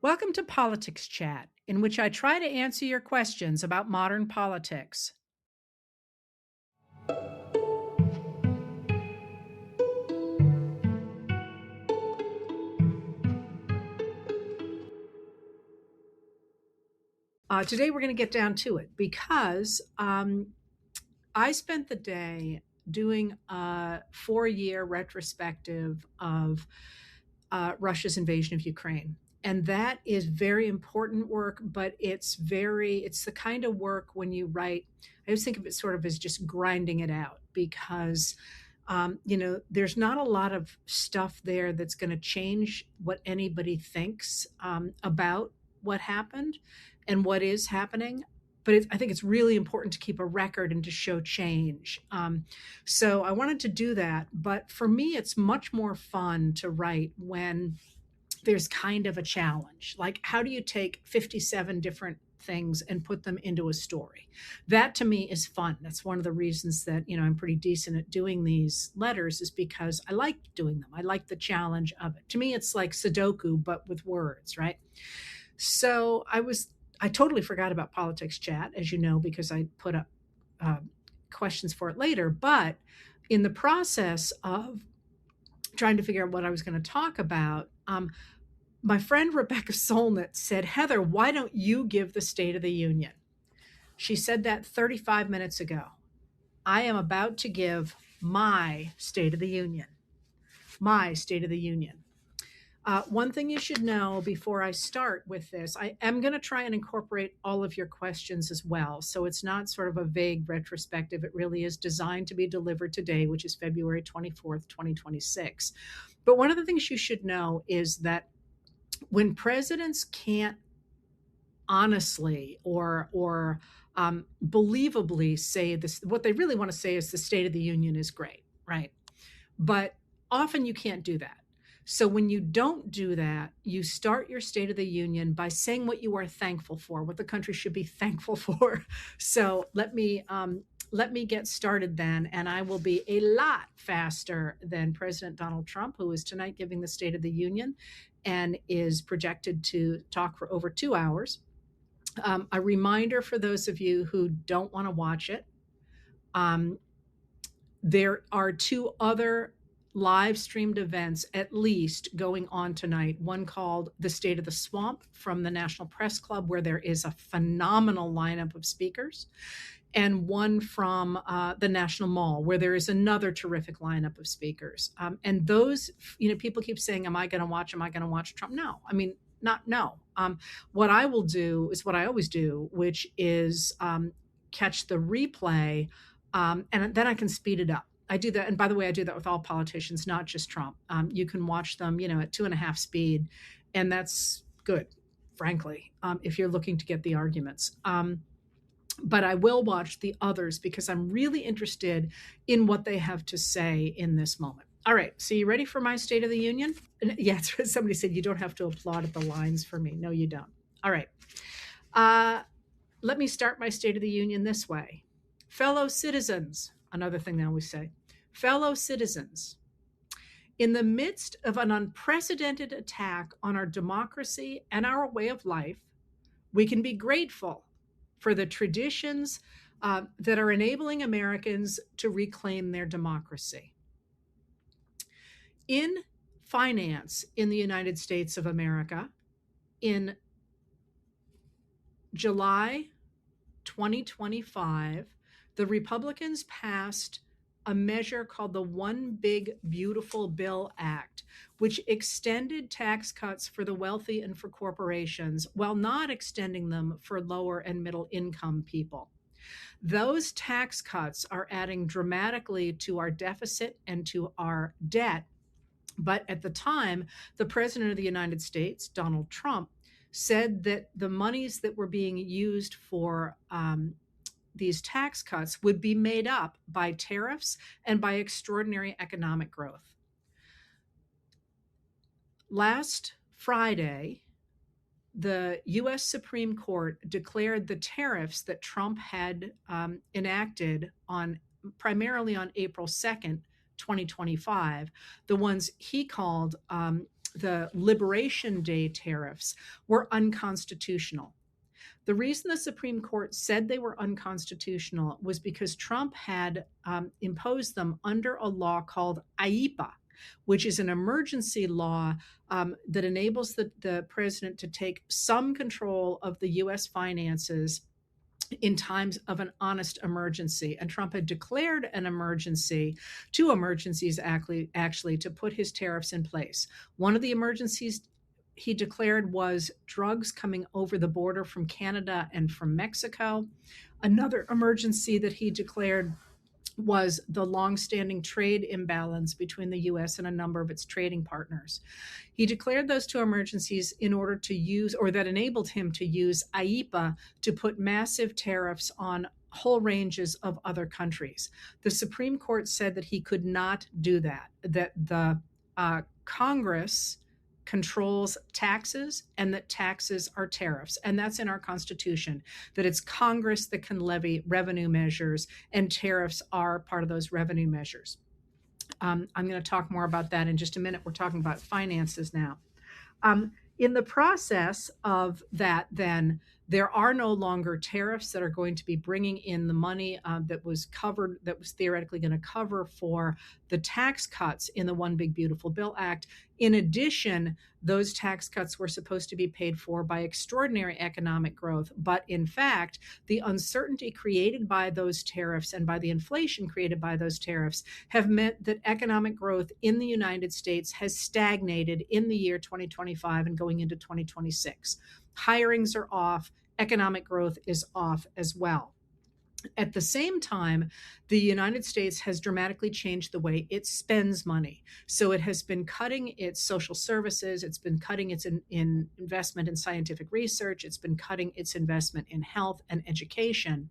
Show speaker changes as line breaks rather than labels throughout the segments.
Welcome to Politics Chat, in which I try to answer your questions about modern politics. Today we're going to get down to it because I spent the day doing a 4-year retrospective of Russia's invasion of Ukraine. And that is very important work, but it's the kind of work when you write, I always think of it sort of as just grinding it out because, there's not a lot of stuff there that's going to change what anybody thinks about what happened and what is happening. But I think it's really important to keep a record and to show change. So I wanted to do that. But for me, it's much more fun to write when there's kind of a challenge. Like, how do you take 57 different things and put them into a story? That to me is fun. That's one of the reasons that, I'm pretty decent at doing these letters, is because I like doing them. I like the challenge of it. To me, it's like Sudoku, but with words, right? So I totally forgot about Politics Chat, as you know, because I put up questions for it later. But in the process of trying to figure out what I was going to talk about, my friend Rebecca Solnit said, "Heather, why don't you give the State of the Union?" She said that 35 minutes ago. I am about to give my State of the Union. My State of the Union. One thing you should know before I start with this, I am going to try and incorporate all of your questions as well. So it's not sort of a vague retrospective. It really is designed to be delivered today, which is February 24th, 2026. But one of the things you should know is that when presidents can't honestly or believably say this, what they really want to say is the State of the Union is great, right? But often you can't do that. So when you don't do that, you start your State of the Union by saying what you are thankful for, what the country should be thankful for. So let me get started then, and I will be a lot faster than President Donald Trump, who is tonight giving the State of the Union and is projected to talk for over 2 hours. A reminder for those of you who don't want to watch it, there are 2 other live streamed events at least going on tonight. One called The State of the Swamp from the National Press Club, where there is a phenomenal lineup of speakers, and one from the National Mall, where there is another terrific lineup of speakers. And those, people keep saying, am I going to watch Trump? No, no. What I will do is what I always do, which is catch the replay, and then I can speed it up. I do that. And by the way, I do that with all politicians, not just Trump. You can watch them, at 2.5 speed. And that's good, frankly, if you're looking to get the arguments. But I will watch the others because I'm really interested in what they have to say in this moment. All right. So you ready for my State of the Union? Yes. Somebody said you don't have to applaud at the lines for me. No, you don't. All right. Let me start my State of the Union this way. Fellow citizens, another thing they always say, fellow citizens, in the midst of an unprecedented attack on our democracy and our way of life, we can be grateful for the traditions that are enabling Americans to reclaim their democracy. In finance in the United States of America, in July 2025, the Republicans passed a measure called the One Big Beautiful Bill Act, which extended tax cuts for the wealthy and for corporations while not extending them for lower and middle income people. Those tax cuts are adding dramatically to our deficit and to our debt. But at the time, the President of the United States, Donald Trump, said that the monies that were being used for these tax cuts would be made up by tariffs and by extraordinary economic growth. Last Friday, the U.S. Supreme Court declared the tariffs that Trump had enacted primarily on April 2nd, 2025, the ones he called the Liberation Day tariffs were unconstitutional. The reason the Supreme Court said they were unconstitutional was because Trump had imposed them under a law called IEPA, which is an emergency law that enables the president to take some control of the U.S. finances in times of an honest emergency. And Trump had declared an emergency, two emergencies actually, to put his tariffs in place. One of the emergencies he declared was drugs coming over the border from Canada and from Mexico. Another emergency that he declared was the longstanding trade imbalance between the U.S. and a number of its trading partners. He declared those two emergencies in order to use, or that enabled him to use IEPA to put massive tariffs on whole ranges of other countries. The Supreme Court said that he could not do that, that the Congress controls taxes and that taxes are tariffs. And that's in our Constitution, that it's Congress that can levy revenue measures and tariffs are part of those revenue measures. I'm going to talk more about that in just a minute. We're talking about finances now. In the process of that, then, there are no longer tariffs that are going to be bringing in the money that was theoretically going to cover for the tax cuts in the One Big Beautiful Bill Act. In addition, those tax cuts were supposed to be paid for by extraordinary economic growth. But in fact, the uncertainty created by those tariffs and by the inflation created by those tariffs have meant that economic growth in the United States has stagnated in the year 2025 and going into 2026. Hirings are off. Economic growth is off as well. At the same time, the United States has dramatically changed the way it spends money. So it has been cutting its social services, it's been cutting its investment in scientific research, it's been cutting its investment in health and education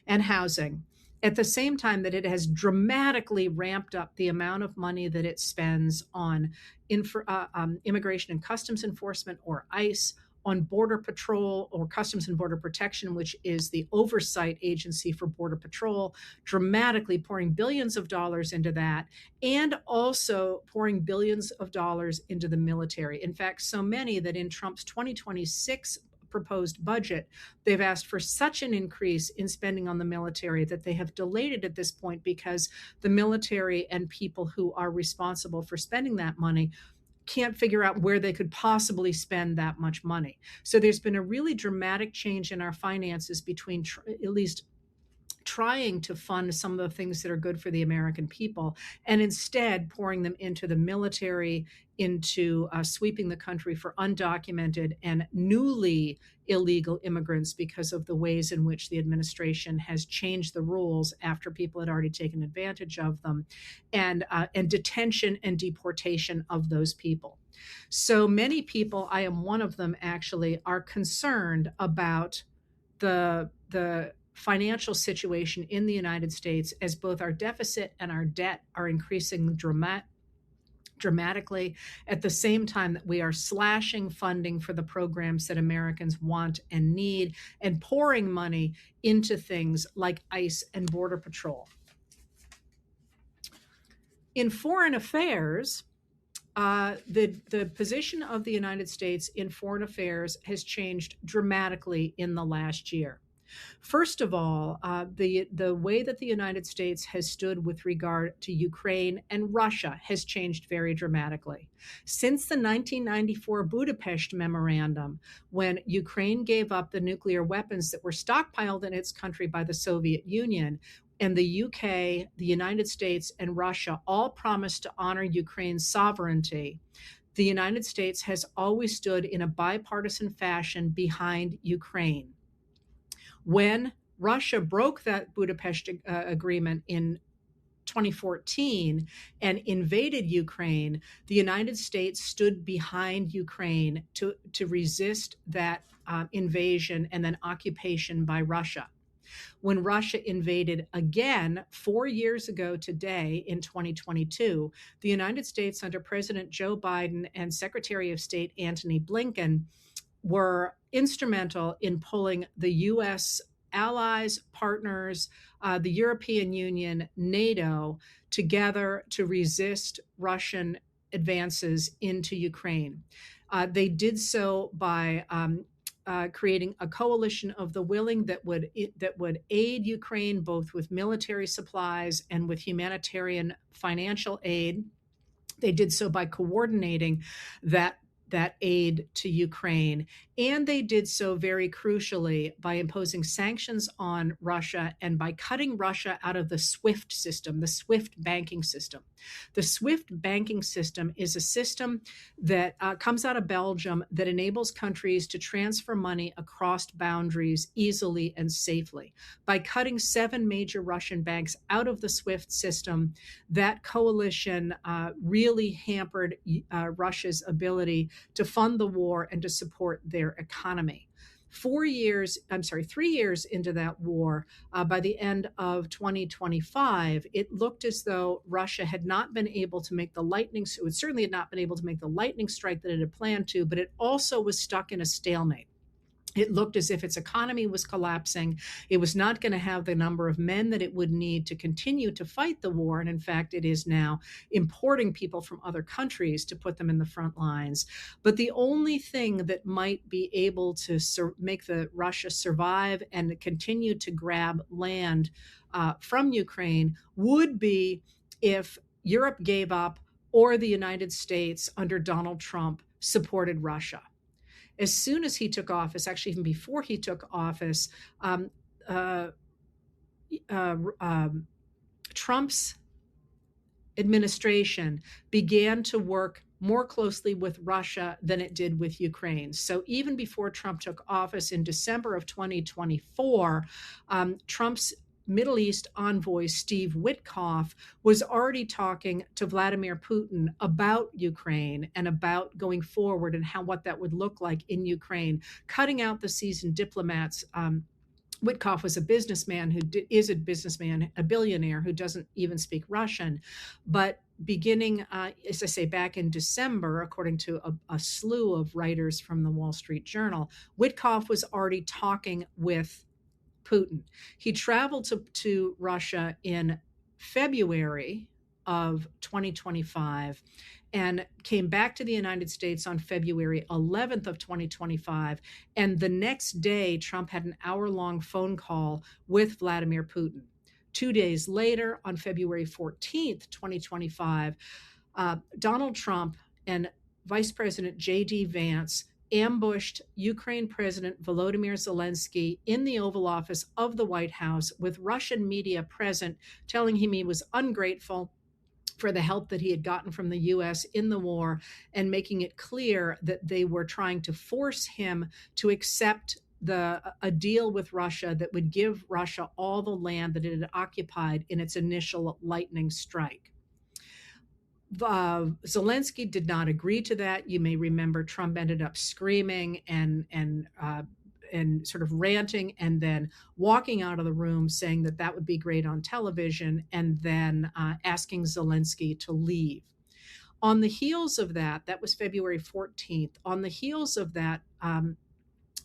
and housing. At the same time that it has dramatically ramped up the amount of money that it spends on immigration and customs enforcement, or ICE, on Border Patrol, or Customs and Border Protection, which is the oversight agency for Border Patrol, dramatically pouring billions of dollars into that, and also pouring billions of dollars into the military. In fact, so many that in Trump's 2026 proposed budget, they've asked for such an increase in spending on the military that they have delayed it at this point because the military and people who are responsible for spending that money can't figure out where they could possibly spend that much money. So there's been a really dramatic change in our finances between at least trying to fund some of the things that are good for the American people, and instead pouring them into the military, into sweeping the country for undocumented and newly illegal immigrants because of the ways in which the administration has changed the rules after people had already taken advantage of them, and detention and deportation of those people. So many people, I am one of them actually, are concerned about the financial situation in the United States as both our deficit and our debt are increasing dramatically at the same time that we are slashing funding for the programs that Americans want and need and pouring money into things like ICE and Border Patrol. In foreign affairs, the position of the United States in foreign affairs has changed dramatically in the last year. First of all, the way that the United States has stood with regard to Ukraine and Russia has changed very dramatically. Since the 1994 Budapest Memorandum, when Ukraine gave up the nuclear weapons that were stockpiled in its country by the Soviet Union, and the UK, the United States, and Russia all promised to honor Ukraine's sovereignty, the United States has always stood in a bipartisan fashion behind Ukraine. When Russia broke that Budapest agreement in 2014 and invaded Ukraine, the United States stood behind Ukraine to resist that invasion and then occupation by Russia. When Russia invaded again 4 years ago today in 2022, the United States under President Joe Biden and Secretary of State Antony Blinken were instrumental in pulling the U.S. allies, partners, the European Union, NATO together to resist Russian advances into Ukraine. They did so by creating a coalition of the willing that would aid Ukraine both with military supplies and with humanitarian financial aid. They did so by coordinating that aid to Ukraine. And they did so very crucially by imposing sanctions on Russia and by cutting Russia out of the SWIFT system, the SWIFT banking system. The SWIFT banking system is a system that comes out of Belgium that enables countries to transfer money across boundaries easily and safely. By cutting 7 major Russian banks out of the SWIFT system, that coalition really hampered Russia's ability to fund the war and to support their economy. 3 years into that war, by the end of 2025, it looked as though Russia had not been able to make the lightning strike that it had planned to, but it also was stuck in a stalemate. It looked as if its economy was collapsing. It was not going to have the number of men that it would need to continue to fight the war. And in fact, it is now importing people from other countries to put them in the front lines. But the only thing that might be able to make the Russia survive and continue to grab land from Ukraine would be if Europe gave up or the United States under Donald Trump supported Russia. As soon as he took office, actually even before he took office, Trump's administration began to work more closely with Russia than it did with Ukraine. So even before Trump took office in December of 2024, Trump's Middle East envoy, Steve Witkoff, was already talking to Vladimir Putin about Ukraine and about going forward and what that would look like in Ukraine, cutting out the seasoned diplomats. Witkoff was a businessman a billionaire who doesn't even speak Russian. But beginning, as I say, back in December, according to a slew of writers from the Wall Street Journal, Witkoff was already talking with Putin. He traveled to Russia in February of 2025 and came back to the United States on February 11th of 2025. And the next day, Trump had an hour-long phone call with Vladimir Putin. 2 days later, on February 14th, 2025, Donald Trump and Vice President J.D. Vance ambushed Ukraine President Volodymyr Zelensky in the Oval Office of the White House with Russian media present, telling him he was ungrateful for the help that he had gotten from the U.S. in the war and making it clear that they were trying to force him to accept a deal with Russia that would give Russia all the land that it had occupied in its initial lightning strike. Zelensky did not agree to that. You may remember Trump ended up screaming and sort of ranting and then walking out of the room saying that would be great on television and then asking Zelensky to leave. On the heels of that was February 14th. On the heels of that,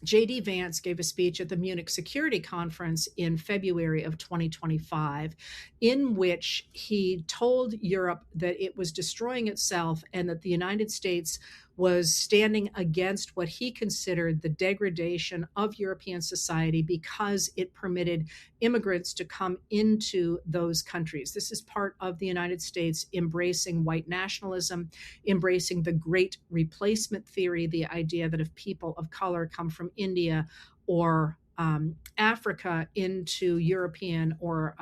J.D. Vance gave a speech at the Munich Security Conference in February of 2025, in which he told Europe that it was destroying itself and that the United States was standing against what he considered the degradation of European society because it permitted immigrants to come into those countries. This is part of the United States embracing white nationalism, embracing the great replacement theory, the idea that if people of color come from India or Africa into European or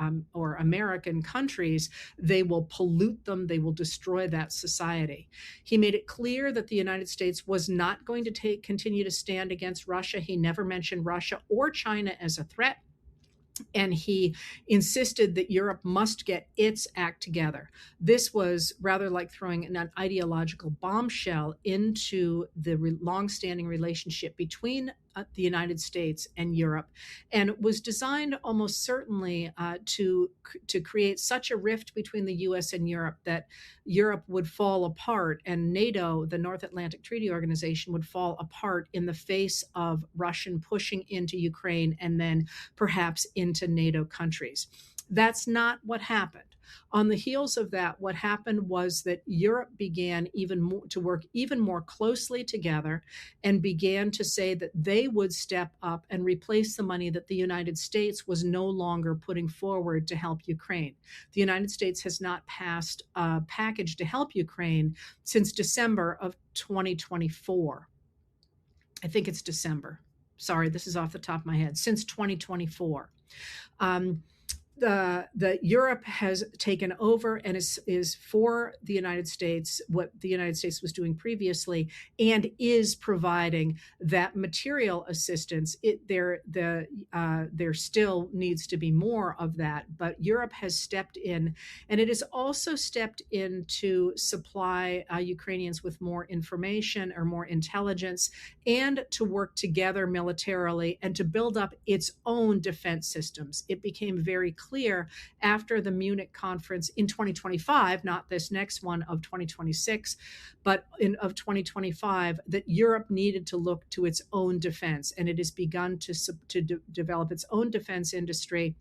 American countries, they will pollute them, they will destroy that society. He made it clear that the United States was not going to continue to stand against Russia. He never mentioned Russia or China as a threat. And he insisted that Europe must get its act together. This was rather like throwing an ideological bombshell into the longstanding relationship between the United States and Europe, and it was designed almost certainly to create such a rift between the U.S. and Europe that Europe would fall apart, and NATO, the North Atlantic Treaty Organization, would fall apart in the face of Russian pushing into Ukraine and then perhaps into NATO countries. That's not what happened. On the heels of that, what happened was that Europe began even more to work even more closely together and began to say that they would step up and replace the money that the United States was no longer putting forward to help Ukraine. The United States has not passed a package to help Ukraine since December of 2024. I think it's December. Sorry, this is off the top of my head. Since 2024. Um, the Europe has taken over and is for the United States what the United States was doing previously, and is providing that material assistance. There still needs to be more of that, but Europe has stepped in, and it has also stepped in to supply Ukrainians with more information or more intelligence, and to work together militarily and to build up its own defense systems. It became very clear after the Munich conference in 2025, not this next one of 2026, but of 2025, that Europe needed to look to its own defense, and it has begun to develop its own defense industry.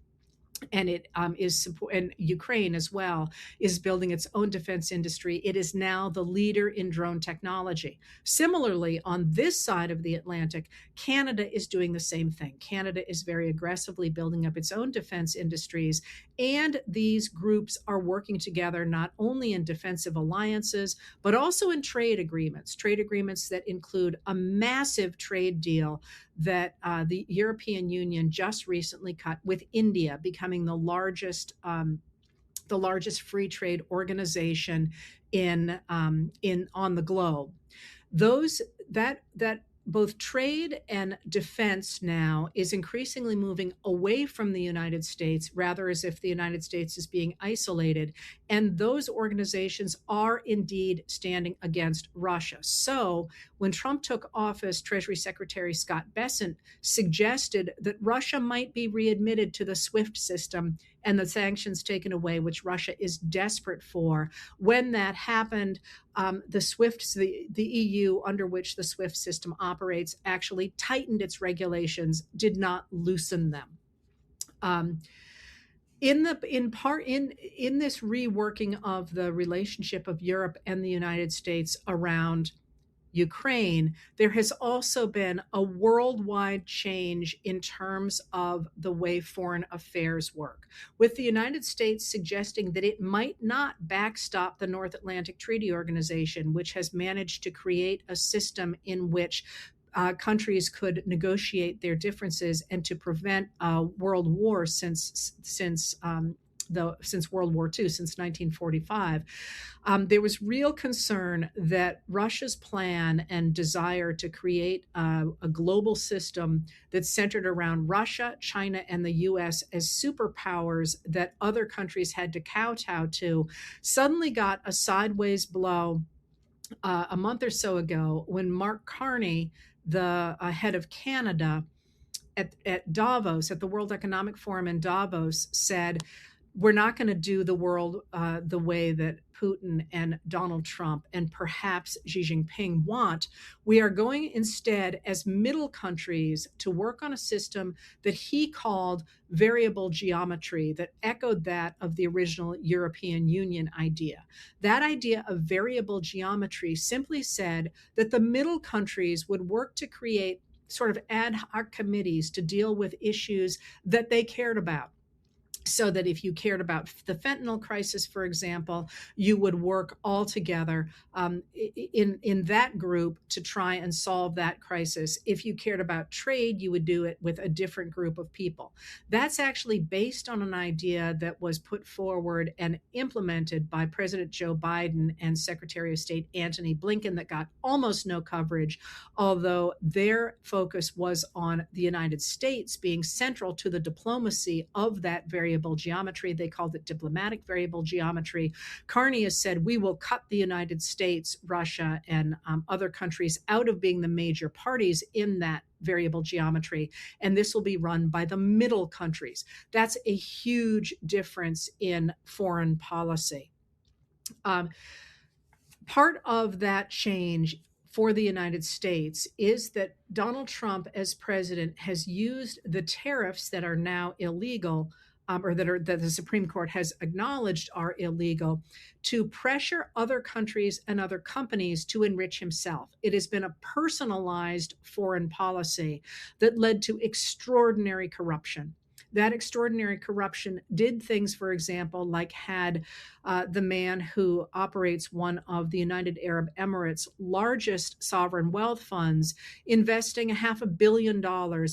And it is support, and Ukraine as well is building its own defense industry. It is now the leader in drone technology. Similarly, on this side of the Atlantic, Canada is doing the same thing. Canada is very aggressively building up its own defense industries, and these groups are working together not only in defensive alliances, but also in trade agreements that include a massive trade deal that the European Union just recently cut with India, becoming the largest free trade organization in on the globe. Those that both trade and defense now is increasingly moving away from the United States, rather as if the United States is being isolated. And those organizations are indeed standing against Russia. So when Trump took office, Treasury Secretary Scott Bessent suggested that Russia might be readmitted to the SWIFT system and the sanctions taken away, which Russia is desperate for. When that happened, the EU, under which the SWIFT system operates, actually tightened its regulations, did not loosen them. In this reworking of the relationship of Europe and the United States around Ukraine, there has also been a worldwide change in terms of the way foreign affairs work, with the United States suggesting that it might not backstop the North Atlantic Treaty Organization, which has managed to create a system in which countries could negotiate their differences and to prevent world war since World War II, since 1945. There was real concern that Russia's plan and desire to create a global system that's centered around Russia, China, and the US as superpowers that other countries had to kowtow to suddenly got a sideways blow a month or so ago when Mark Carney, the head of Canada, at Davos, at the World Economic Forum in Davos, said, we're not going to do the world the way that Putin and Donald Trump and perhaps Xi Jinping want. We are going instead, as middle countries, to work on a system that he called variable geometry, that echoed that of the original European Union idea. That idea of variable geometry simply said that the middle countries would work to create sort of ad hoc committees to deal with issues that they cared about. So that if you cared about the fentanyl crisis, for example, you would work all together in that group to try and solve that crisis. If you cared about trade, you would do it with a different group of people. That's actually based on an idea that was put forward and implemented by President Joe Biden and Secretary of State Antony Blinken that got almost no coverage, although their focus was on the United States being central to the diplomacy of that variable geometry. They called it diplomatic variable geometry. Carney has said, we will cut the United States, Russia, and other countries out of being the major parties in that variable geometry, and this will be run by the middle countries. That's a huge difference in foreign policy. Part of that change for the United States is that Donald Trump, as president, has used the tariffs that are now illegal or that the Supreme Court has acknowledged are illegal, to pressure other countries and other companies to enrich himself. It has been a personalized foreign policy that led to extraordinary corruption. That extraordinary corruption did things, for example, like had the man who operates one of the United Arab Emirates' largest sovereign wealth funds investing $500 million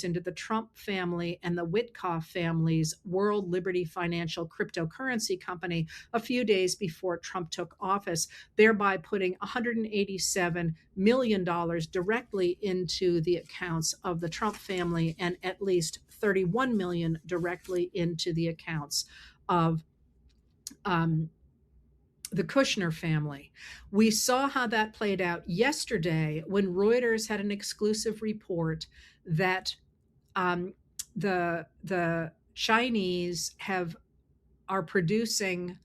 into the Trump family and the Witkoff family's World Liberty Financial cryptocurrency company a few days before Trump took office, thereby putting $187 million directly into the accounts of the Trump family and at least $31 million directly into the accounts of the Kushner family. We saw how that played out yesterday when Reuters had an exclusive report that the Chinese are producing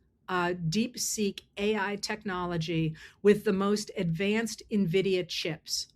deep-seek AI technology with the most advanced Nvidia chips.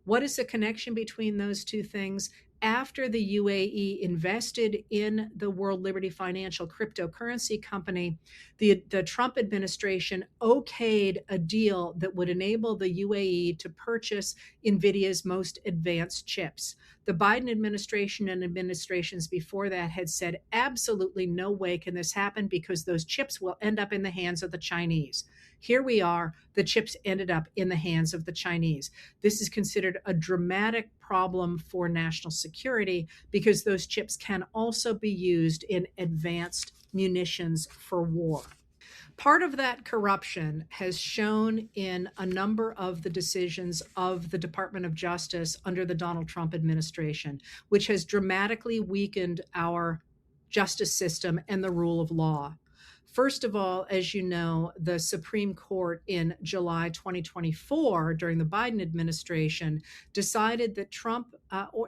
What is the connection between those two things? After the UAE invested in the World Liberty Financial cryptocurrency company, the Trump administration okayed a deal that would enable the UAE to purchase Nvidia's most advanced chips. The Biden administration and administrations before that had said absolutely no way can this happen because those chips will end up in the hands of the Chinese. Here we are, the chips ended up in the hands of the Chinese. This is considered a dramatic problem for national security because those chips can also be used in advanced munitions for war. Part of that corruption has shown in a number of the decisions of the Department of Justice under the Donald Trump administration, which has dramatically weakened our justice system and the rule of law. First of all, as you know, the Supreme Court in July 2024, during the Biden administration, decided that Trump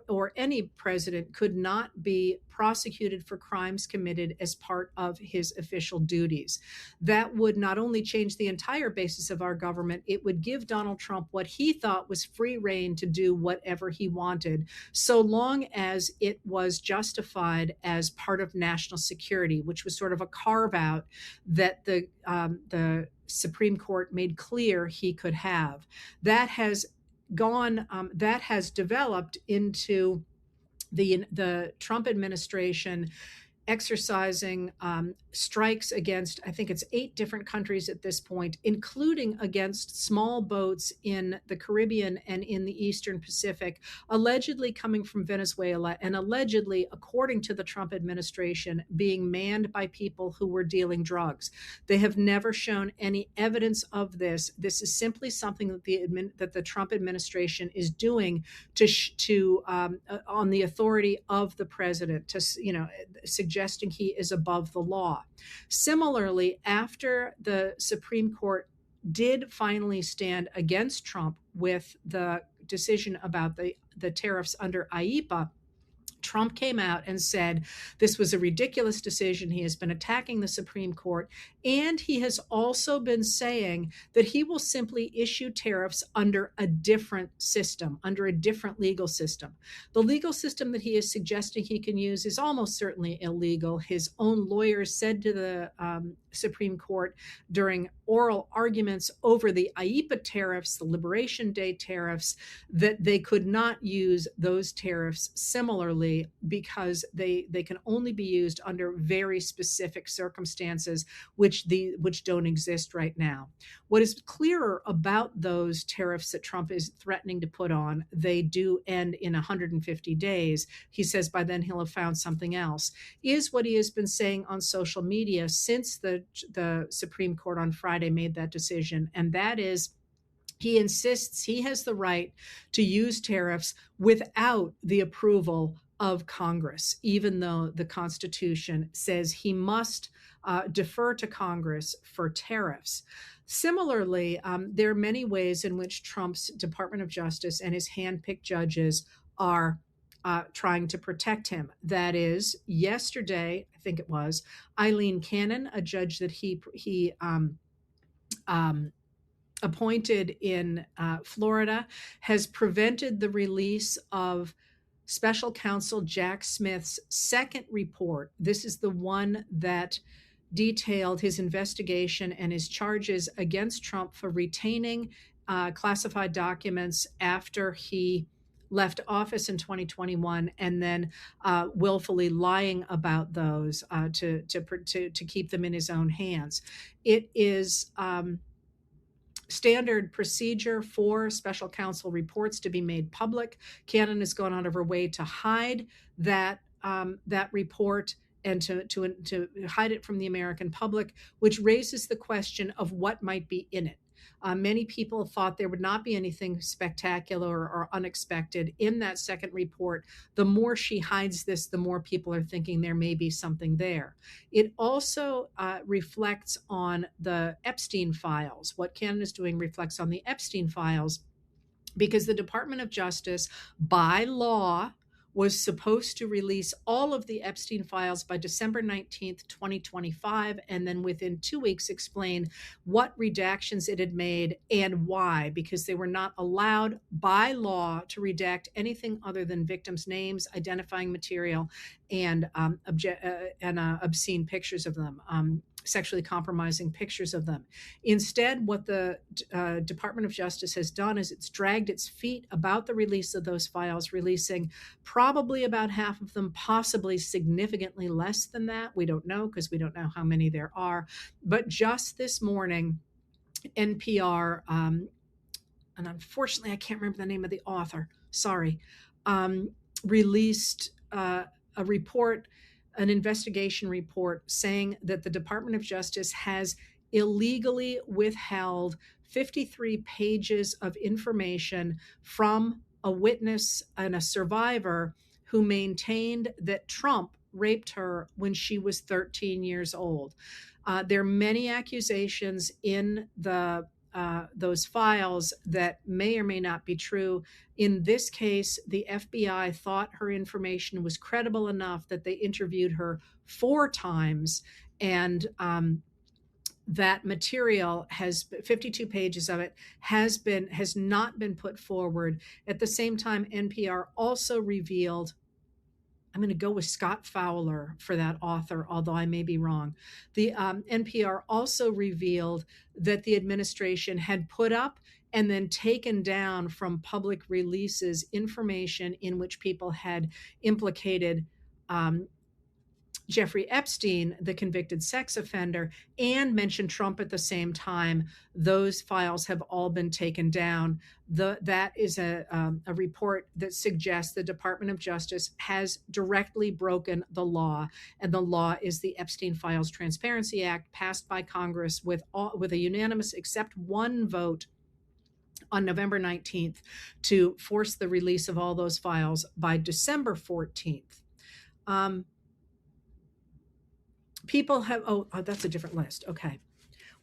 or any president could not be prosecuted for crimes committed as part of his official duties. That would not only change the entire basis of our government, it would give Donald Trump what he thought was free rein to do whatever he wanted, so long as it was justified as part of national security, which was sort of a carve out that the Supreme Court made clear he could have. That has developed into the Trump administration exercising strikes against, I think it's 8 different countries at this point, including against small boats in the Caribbean and in the Eastern Pacific, allegedly coming from Venezuela and allegedly, according to the Trump administration, being manned by people who were dealing drugs. They have never shown any evidence of this. This is simply something that the Trump administration is doing on the authority of the president, to suggesting he is above the law. Similarly, after the Supreme Court did finally stand against Trump with the decision about the tariffs under IEEPA, Trump came out and said this was a ridiculous decision. He has been attacking the Supreme Court, and he has also been saying that he will simply issue tariffs under a different system, under a different legal system. The legal system that he is suggesting he can use is almost certainly illegal. His own lawyers said to the Supreme Court during oral arguments over the IEEPA tariffs, the Liberation Day tariffs, that they could not use those tariffs similarly because they can only be used under very specific circumstances which don't exist right now. What is clearer about those tariffs that Trump is threatening to put on, they do end in 150 days. He says by then he'll have found something else, is what he has been saying on social media since the Supreme Court on Friday made that decision, and that is he insists he has the right to use tariffs without the approval of Congress, even though the Constitution says he must defer to Congress for tariffs. Similarly, there are many ways in which Trump's Department of Justice and his handpicked judges are trying to protect him. That is, yesterday, I think it was, Eileen Cannon, a judge that he appointed in Florida, has prevented the release of Special Counsel Jack Smith's second report. This is the one that detailed his investigation and his charges against Trump for retaining classified documents after he left office in 2021, and then willfully lying about those to keep them in his own hands. It is standard procedure for special counsel reports to be made public. Canada has gone out of her way to hide that report and to hide it from the American public, which raises the question of what might be in it. Many people thought there would not be anything spectacular or unexpected in that second report. The more she hides this, the more people are thinking there may be something there. It also reflects on the Epstein files. What Canada is doing reflects on the Epstein files, because the Department of Justice, by law, was supposed to release all of the Epstein files by December 19th, 2025, and then within 2 weeks explain what redactions it had made and why, because they were not allowed by law to redact anything other than victims' names, identifying material, and obscene pictures of them. Sexually compromising pictures of them. Instead, what the Department of Justice has done is it's dragged its feet about the release of those files, releasing probably about half of them, possibly significantly less than that. We don't know, because we don't know how many there are. But just this morning, NPR, and unfortunately I can't remember the name of the author, sorry, released a report, an investigation report, saying that the Department of Justice has illegally withheld 53 pages of information from a witness and a survivor who maintained that Trump raped her when she was 13 years old. There are many accusations in those files that may or may not be true. In this case, the FBI thought her information was credible enough that they interviewed her 4 times, and that material has 52 pages of it has not been put forward. At the same time, NPR also revealed, I'm going to go with Scott Fowler for that author, although I may be wrong. The NPR also revealed that the administration had put up and then taken down from public releases information in which people had implicated Jeffrey Epstein, the convicted sex offender, and mentioned Trump at the same time. Those files have all been taken down. That is a report that suggests the Department of Justice has directly broken the law, and the law is the Epstein Files Transparency Act, passed by Congress with a unanimous except one vote on November 19th to force the release of all those files by December 14th. People have, that's a different list. Okay.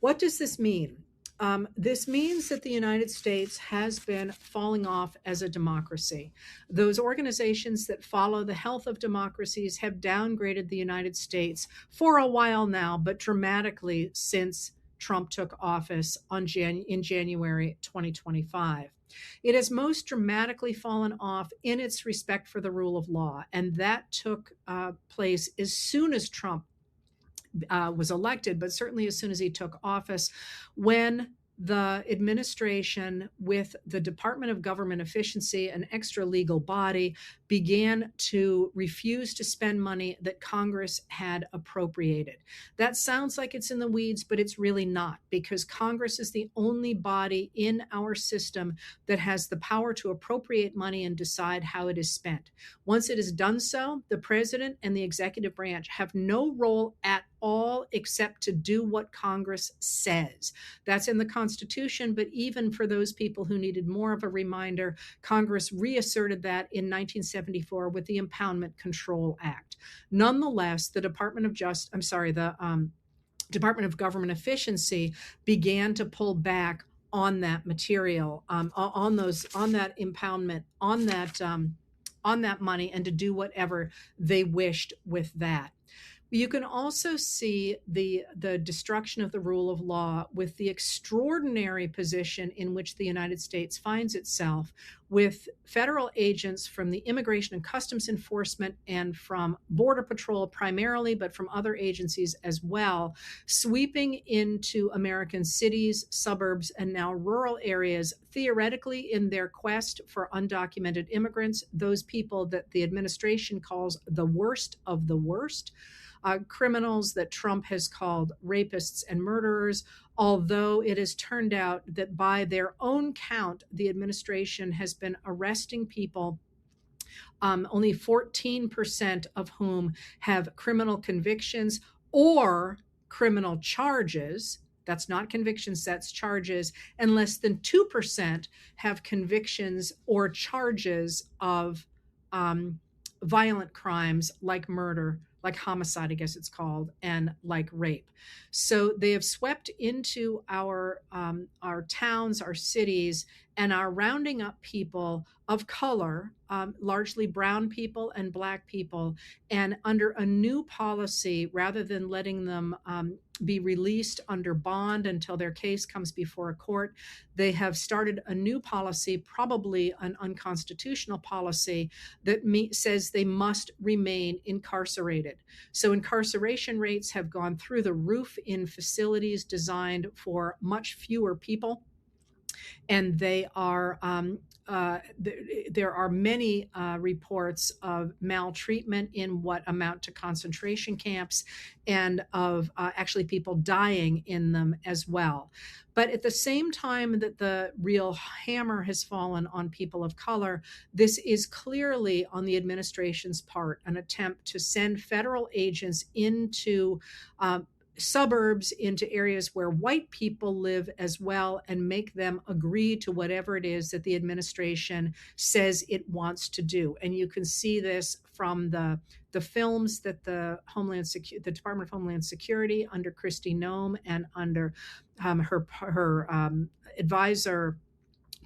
What does this mean? This means that the United States has been falling off as a democracy. Those organizations that follow the health of democracies have downgraded the United States for a while now, but dramatically since Trump took office in January 2025. It has most dramatically fallen off in its respect for the rule of law, and that took place as soon as Trump was elected, but certainly as soon as he took office, when the administration, with the Department of Government Efficiency, an extra legal body, began to refuse to spend money that Congress had appropriated. That sounds like it's in the weeds, but it's really not, because Congress is the only body in our system that has the power to appropriate money and decide how it is spent. Once it is done so, the president and the executive branch have no role at all except to do what Congress says. That's in the Constitution, but even for those people who needed more of a reminder, Congress reasserted that in 1974 with the Impoundment Control Act. Nonetheless, the Department of Department of Government Efficiency began to pull back on that material, on that impoundment, on that money, and to do whatever they wished with that. You can also see the destruction of the rule of law with the extraordinary position in which the United States finds itself with federal agents from the Immigration and Customs Enforcement and from Border Patrol primarily, but from other agencies as well, sweeping into American cities, suburbs, and now rural areas, theoretically in their quest for undocumented immigrants, those people that the administration calls the worst of the worst, criminals that Trump has called rapists and murderers, although it has turned out that by their own count, the administration has been arresting people, only 14% of whom have criminal convictions or criminal charges. That's not convictions, that's charges. And less than 2% have convictions or charges of violent crimes like murder, like homicide, I guess it's called, and like rape. So they have swept into our towns, our cities, and are rounding up people of color, largely brown people and Black people, and under a new policy, rather than letting them be released under bond until their case comes before a court, they have started a new policy, probably an unconstitutional policy, that says they must remain incarcerated. So incarceration rates have gone through the roof in facilities designed for much fewer people. And they are there are many reports of maltreatment in what amount to concentration camps, and of actually people dying in them as well. But at the same time that the real hammer has fallen on people of color, this is clearly on the administration's part an attempt to send federal agents into suburbs, into areas where white people live as well, and make them agree to whatever it is that the administration says it wants to do. And you can see this from the films that the Department of Homeland Security under Kristi Noem and under her advisor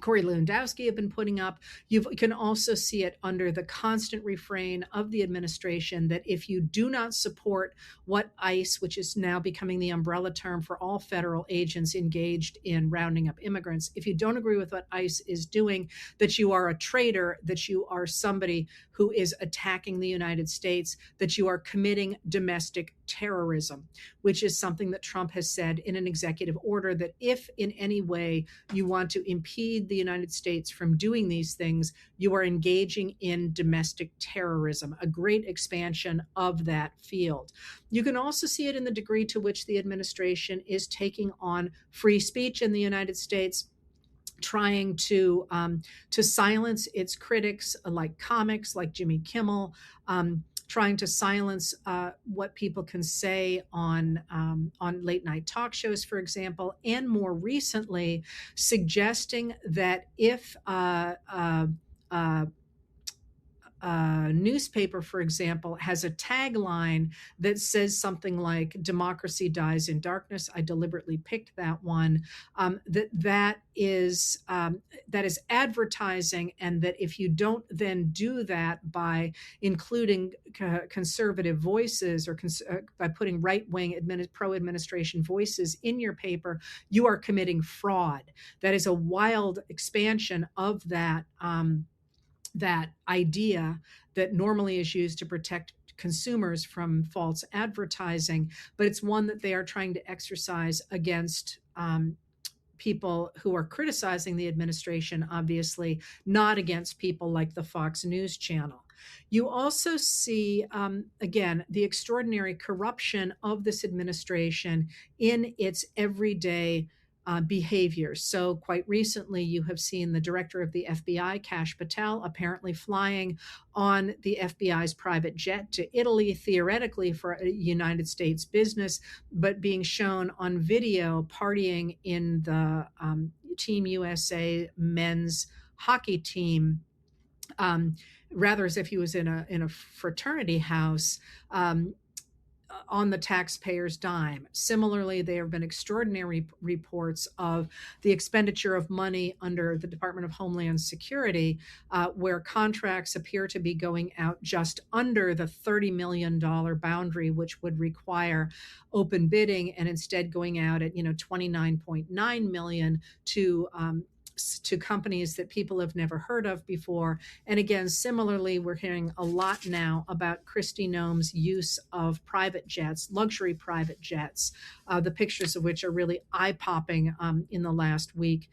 Corey Lewandowski have been putting up. You can also see it under the constant refrain of the administration that if you do not support what ICE, which is now becoming the umbrella term for all federal agents engaged in rounding up immigrants, if you don't agree with what ICE is doing, that you are a traitor, that you are somebody who is attacking the United States, that you are committing domestic terrorism, which is something that Trump has said in an executive order, that if in any way you want to impede the United States from doing these things, you are engaging in domestic terrorism, a great expansion of that field. You can also see it in the degree to which the administration is taking on free speech in the United States, trying to silence its critics, like comics, like Jimmy Kimmel, trying to silence what people can say on late night talk shows, for example, and more recently, suggesting that if newspaper, for example, has a tagline that says something like "Democracy dies in darkness." I deliberately picked that one. That is advertising, and that if you don't then do that by including conservative voices or by putting right-wing pro-administration voices in your paper, you are committing fraud. That is a wild expansion of that idea that normally is used to protect consumers from false advertising, but it's one that they are trying to exercise against people who are criticizing the administration, obviously, not against people like the Fox News channel. You also see, again, the extraordinary corruption of this administration in its everyday behavior. So quite recently, you have seen the director of the FBI, Kash Patel, apparently flying on the FBI's private jet to Italy, theoretically for a United States business, but being shown on video partying in the Team USA men's hockey team, rather as if he was in a fraternity house, on the taxpayer's dime. Similarly, there have been extraordinary reports of the expenditure of money under the Department of Homeland Security, where contracts appear to be going out just under the $30 million boundary, which would require open bidding, and instead going out at $29.9 million to to companies that people have never heard of before. And again, similarly, we're hearing a lot now about Kristi Noem's use of private jets, luxury private jets, the pictures of which are really eye-popping in the last week,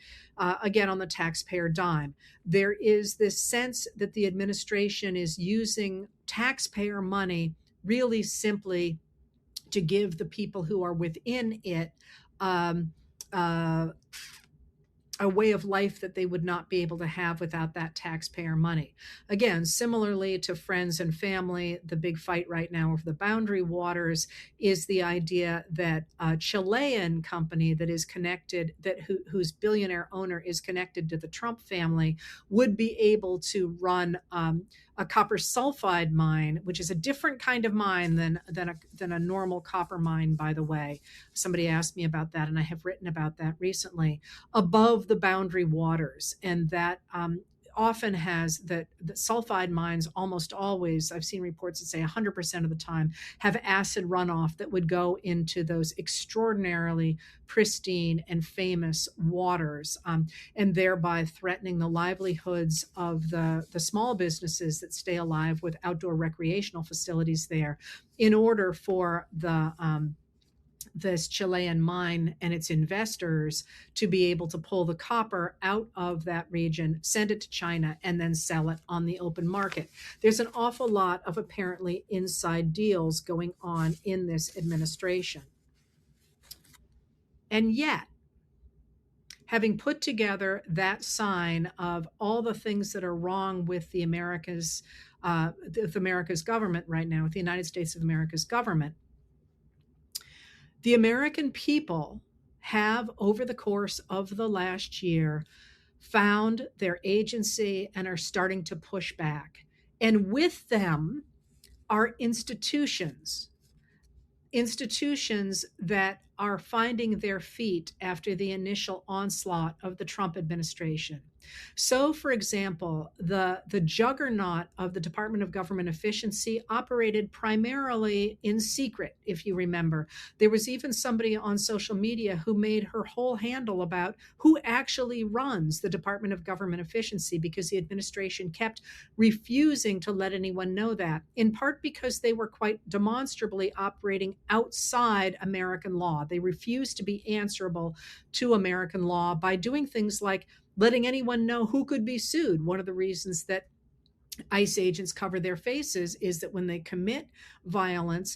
again, on the taxpayer dime. There is this sense that the administration is using taxpayer money really simply to give the people who are within it um, uh, a way of life that they would not be able to have without that taxpayer money. Again, similarly to friends and family, the big fight right now over the boundary waters is the idea that a Chilean company that is connected, whose billionaire owner is connected to the Trump family, would be able to run a copper sulfide mine, which is a different kind of mine than a normal copper mine, by the way. Somebody asked me about that, and I have written about that recently, above the boundary waters. And that often has the sulfide mines almost always, I've seen reports that say 100% of the time, have acid runoff that would go into those extraordinarily pristine and famous waters, and thereby threatening the livelihoods of the small businesses that stay alive with outdoor recreational facilities there, in order for this Chilean mine and its investors to be able to pull the copper out of that region, send it to China, and then sell it on the open market. There's an awful lot of apparently inside deals going on in this administration. And yet, having put together that sign of all the things that are wrong with America's government right now, with the United States of America's government, the American people have, over the course of the last year, found their agency and are starting to push back. And with them are institutions that are finding their feet after the initial onslaught of the Trump administration. So, for example, the juggernaut of the Department of Government Efficiency operated primarily in secret, if you remember. There was even somebody on social media who made her whole handle about who actually runs the Department of Government Efficiency, because the administration kept refusing to let anyone know that, in part because they were quite demonstrably operating outside American law. They refused to be answerable to American law by doing things like letting anyone know who could be sued. One of the reasons that ICE agents cover their faces is that when they commit violence,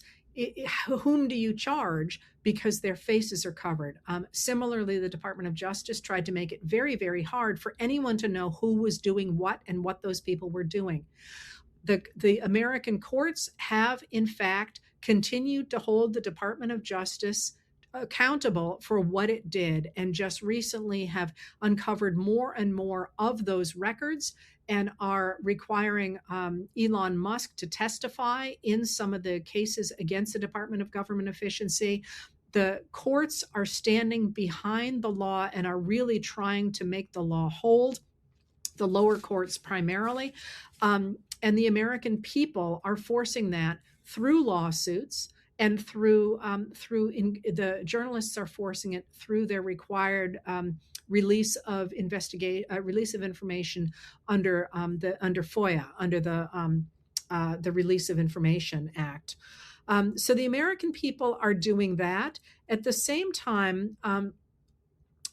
whom do you charge? Because their faces are covered. Similarly, the Department of Justice tried to make it very, very hard for anyone to know who was doing what and what those people were doing. The American courts have, in fact, continued to hold the Department of Justice accountable for what it did, and just recently have uncovered more and more of those records, and are requiring Elon Musk to testify in some of the cases against the Department of Government Efficiency. The courts are standing behind the law and are really trying to make the law hold, the lower courts primarily. And the American people are forcing that through lawsuits, and through the journalists are forcing it through their required release of information under FOIA, under the Release of Information Act. So the American people are doing that. At the same time,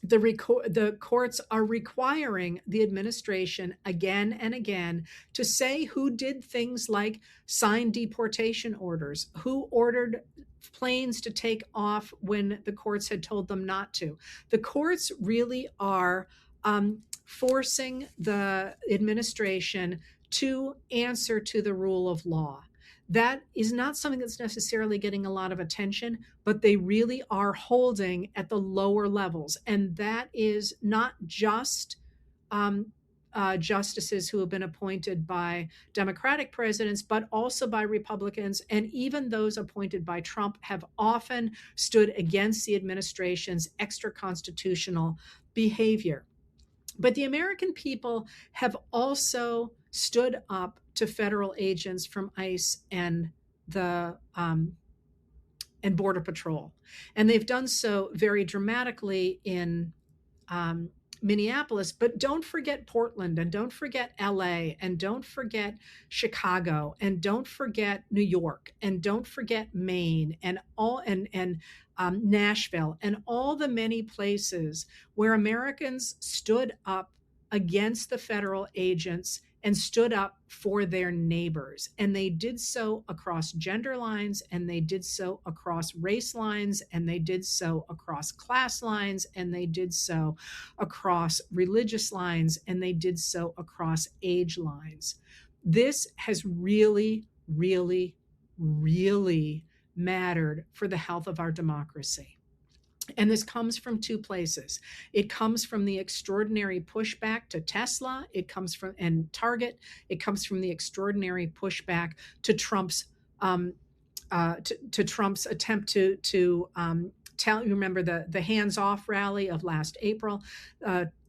the courts are requiring the administration again and again to say who did things like sign deportation orders, who ordered planes to take off when the courts had told them not to. The courts really are forcing the administration to answer to the rule of law. That is not something that's necessarily getting a lot of attention, but they really are holding at the lower levels. And that is not just justices who have been appointed by Democratic presidents, but also by Republicans. And even those appointed by Trump have often stood against the administration's extra-constitutional behavior. But the American people have also stood up to federal agents from ICE and the and Border Patrol, and they've done so very dramatically in Minneapolis, but don't forget Portland, and don't forget LA, and don't forget Chicago, and don't forget New York, and don't forget Maine, and Nashville, and all the many places where Americans stood up against the federal agents and stood up for their neighbors. And they did so across gender lines, and they did so across race lines, and they did so across class lines, and they did so across religious lines, and they did so across age lines. This has really, really, really mattered for the health of our democracy. And this comes from two places. It comes from the extraordinary pushback to Tesla. It comes from and Target. It comes from the extraordinary pushback to Trump's to Trump's attempt to you remember the hands-off rally of last April,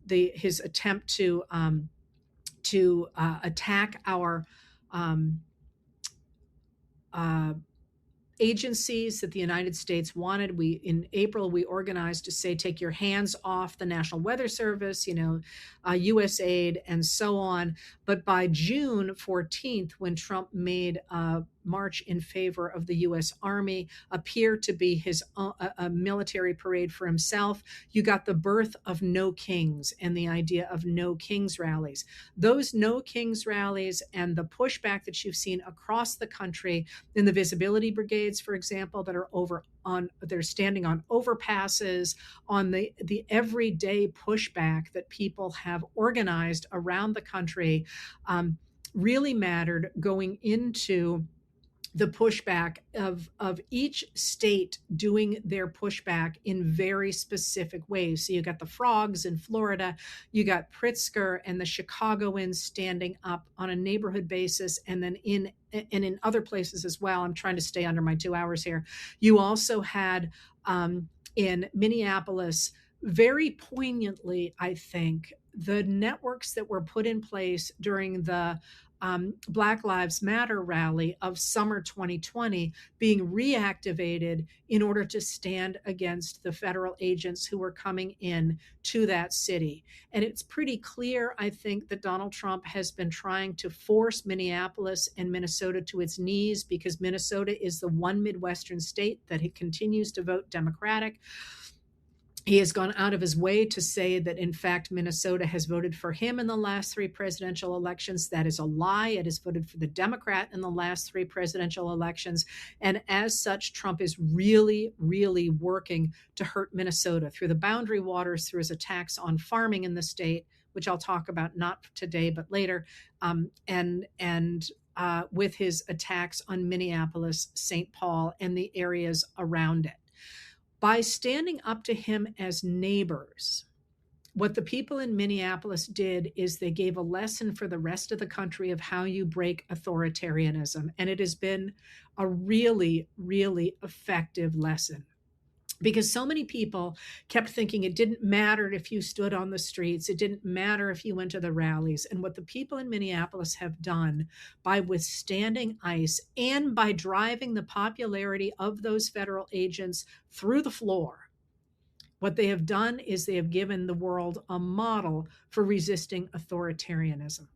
his attempt to attack our agencies that the United States wanted. In April, we organized to say, take your hands off the National Weather Service, USAID, and so on. But by June 14th, when Trump made a march in favor of the U.S. Army appear to be his a military parade for himself, you got the birth of No Kings and the idea of No Kings rallies. Those No Kings rallies and the pushback that you've seen across the country in the visibility brigades, for example, that are they're standing on overpasses, on the everyday pushback that people have organized around the country, really mattered going into the pushback of each state doing their pushback in very specific ways. So you got the frogs in Florida, you got Pritzker and the Chicagoans standing up on a neighborhood basis, and then in other places as well. I'm trying to stay under my 2 hours here. You also had in Minneapolis, very poignantly, I think, the networks that were put in place during the Black Lives Matter rally of summer 2020 being reactivated in order to stand against the federal agents who were coming in to that city. And it's pretty clear, I think, that Donald Trump has been trying to force Minneapolis and Minnesota to its knees, because Minnesota is the one Midwestern state that he continues to vote Democratic. He has gone out of his way to say that, in fact, Minnesota has voted for him in the last 3 presidential elections. That is a lie. It has voted for the Democrat in the last 3 presidential elections. And as such, Trump is really, really working to hurt Minnesota through the boundary waters, through his attacks on farming in the state, which I'll talk about not today, but later, and with his attacks on Minneapolis, St. Paul, and the areas around it. By standing up to him as neighbors, what the people in Minneapolis did is they gave a lesson for the rest of the country of how you break authoritarianism. And it has been a really, really effective lesson, because so many people kept thinking it didn't matter if you stood on the streets, it didn't matter if you went to the rallies. And what the people in Minneapolis have done by withstanding ICE and by driving the popularity of those federal agents through the floor, what they have done is they have given the world a model for resisting authoritarianism.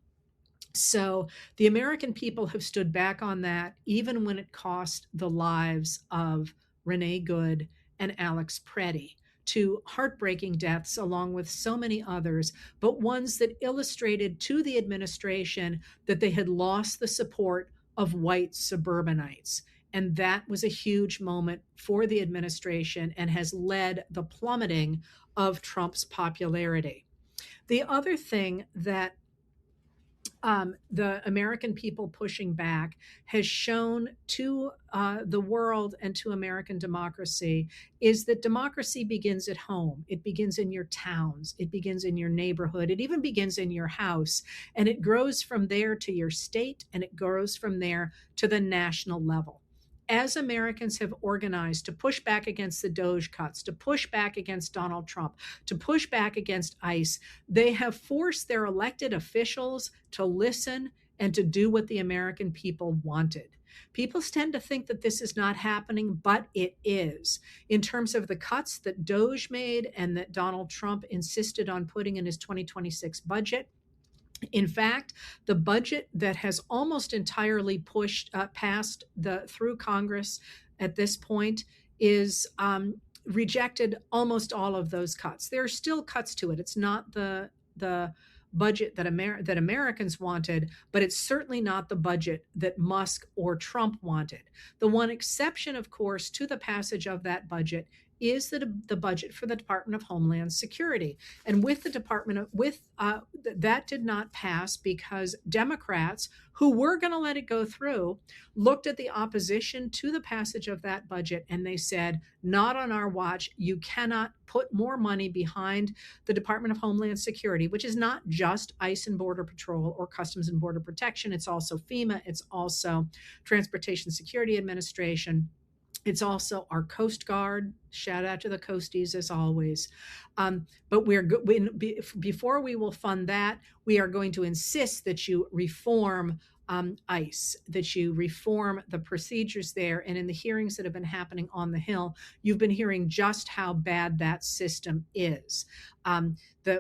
So the American people have stood back on that, even when it cost the lives of Renee Good and Alex Preddy, 2 heartbreaking deaths along with so many others, but ones that illustrated to the administration that they had lost the support of white suburbanites. And that was a huge moment for the administration and has led the plummeting of Trump's popularity. The other thing that the American people pushing back has shown to the world and to American democracy is that democracy begins at home. It begins in your towns. It begins in your neighborhood. It even begins in your house. And it grows from there to your state, and it grows from there to the national level. As Americans have organized to push back against the DOJ cuts, to push back against Donald Trump, to push back against ICE, they have forced their elected officials to listen and to do what the American people wanted. People tend to think that this is not happening, but it is. In terms of the cuts that Doge made and that Donald Trump insisted on putting in his 2026 budget, in fact, the budget that has almost entirely passed through Congress at this point is rejected almost all of those cuts. There are still cuts to it. It's not the budget that Americans wanted, but it's certainly not the budget that Musk or Trump wanted. The one exception, of course, to the passage of that budget is the budget for the Department of Homeland Security. And with the that did not pass because Democrats, who were going to let it go through, looked at the opposition to the passage of that budget and they said, not on our watch. You cannot put more money behind the Department of Homeland Security, which is not just ICE and Border Patrol or Customs and Border Protection. It's also FEMA. It's also Transportation Security Administration. It's also our Coast Guard. Shout out to the Coasties as always. But before we will fund that, we are going to insist that you reform ICE, that you reform the procedures there. And in the hearings that have been happening on the Hill, you've been hearing just how bad that system is.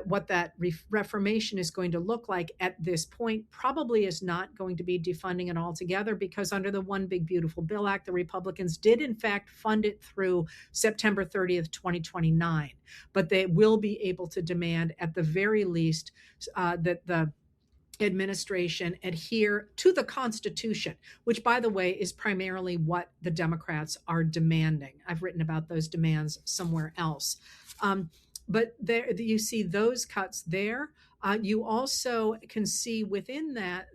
What that reformation is going to look like at this point probably is not going to be defunding it altogether, because under the One Big Beautiful Bill Act, the Republicans did in fact fund it through September 30th, 2029. But they will be able to demand at the very least that the administration adhere to the Constitution, which, by the way, is primarily what the Democrats are demanding. I've written about those demands somewhere else. But there you see those cuts there. You also can see within that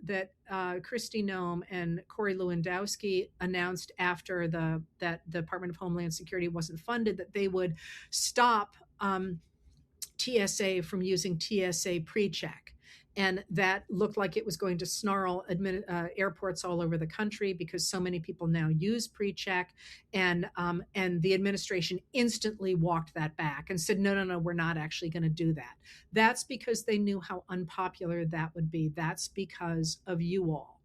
Kristi Noem and Corey Lewandowski announced after that the Department of Homeland Security wasn't funded that they would stop TSA from using TSA PreCheck. And that looked like it was going to snarl airports all over the country because so many people now use PreCheck. And the administration instantly walked that back and said, no, we're not actually going to do that. That's because they knew how unpopular that would be. That's because of you all.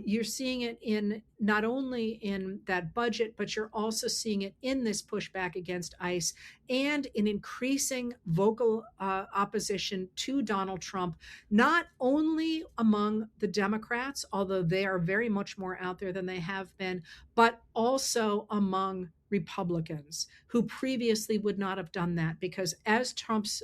You're seeing it in not only in that budget, but you're also seeing it in this pushback against ICE and in increasing vocal opposition to Donald Trump, not only among the Democrats, although they are very much more out there than they have been, but also among Republicans who previously would not have done that, because as Trump's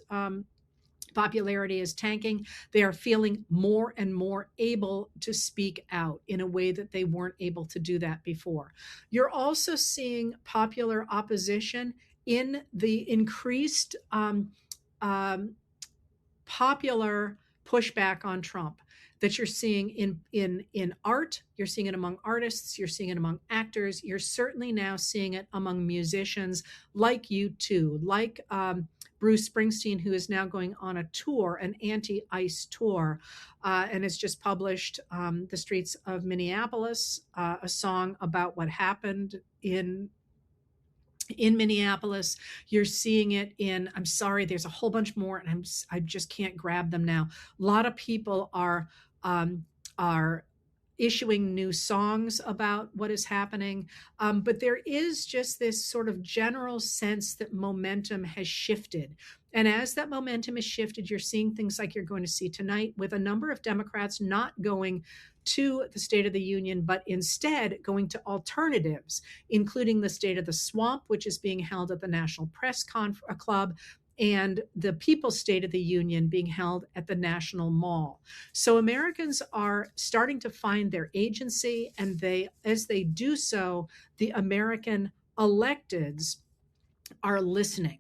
popularity is tanking, they are feeling more and more able to speak out in a way that they weren't able to do that before. You're also seeing popular opposition in the increased popular pushback on Trump that you're seeing in art. You're seeing it among artists, you're seeing it among actors, you're certainly now seeing it among musicians like U2, like Bruce Springsteen, who is now going on a tour, an anti-ICE tour, and has just published The Streets of Minneapolis, a song about what happened in Minneapolis. You're seeing it in, I'm sorry, there's a whole bunch more, and I just can't grab them now. A lot of people are issuing new songs about what is happening. But there is just this sort of general sense that momentum has shifted. And as that momentum is shifted, you're seeing things like you're going to see tonight with a number of Democrats not going to the State of the Union, but instead going to alternatives, including the State of the Swamp, which is being held at the National Press Club, and the People's State of the Union being held at the National Mall. So Americans are starting to find their agency, and as they do so, the American electeds are listening.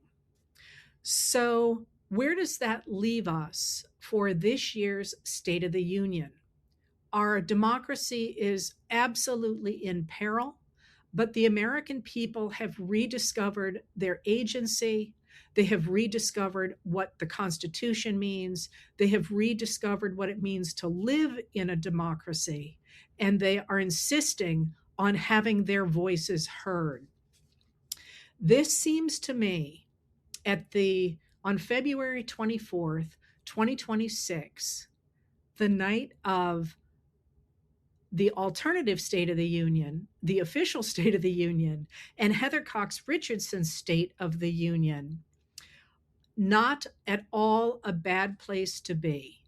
So where does that leave us for this year's State of the Union? Our democracy is absolutely in peril, but the American people have rediscovered their agency. They have rediscovered what the Constitution means. They have rediscovered what it means to live in a democracy, and they are insisting on having their voices heard. This seems to me on February 24th, 2026, the night of the alternative State of the Union, the official State of the Union, and Heather Cox Richardson's State of the Union. Not at all a bad place to be,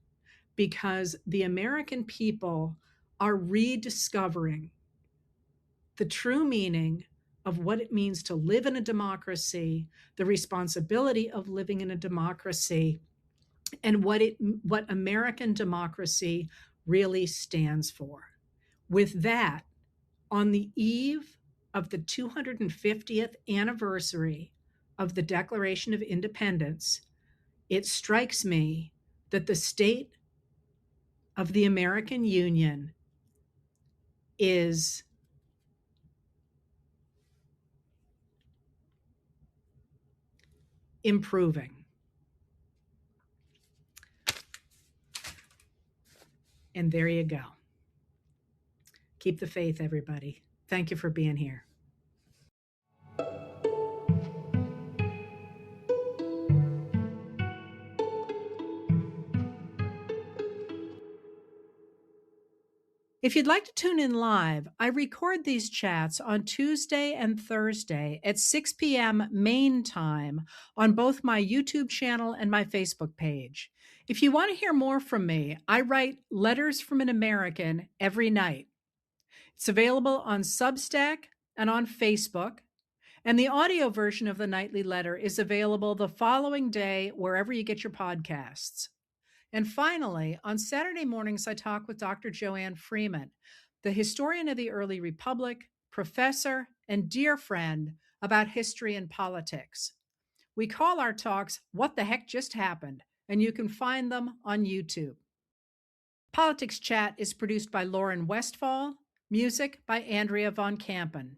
because the American people are rediscovering the true meaning of what it means to live in a democracy, the responsibility of living in a democracy, and what American democracy really stands for. With that, on the eve of the 250th anniversary of the Declaration of Independence, it strikes me that the state of the American Union is improving. And there you go. Keep the faith, everybody. Thank you for being here. If you'd like to tune in live, I record these chats on Tuesday and Thursday at 6 p.m. Maine time on both my YouTube channel and my Facebook page. If you want to hear more from me, I write Letters from an American every night. It's available on Substack and on Facebook, and the audio version of the nightly letter is available the following day wherever you get your podcasts. And finally, on Saturday mornings, I talk with Dr. Joanne Freeman, the historian of the early republic, professor, and dear friend about history and politics. We call our talks What the Heck Just Happened, and you can find them on YouTube. Politics Chat is produced by Lauren Westfall, music by Andrea Von Kampen.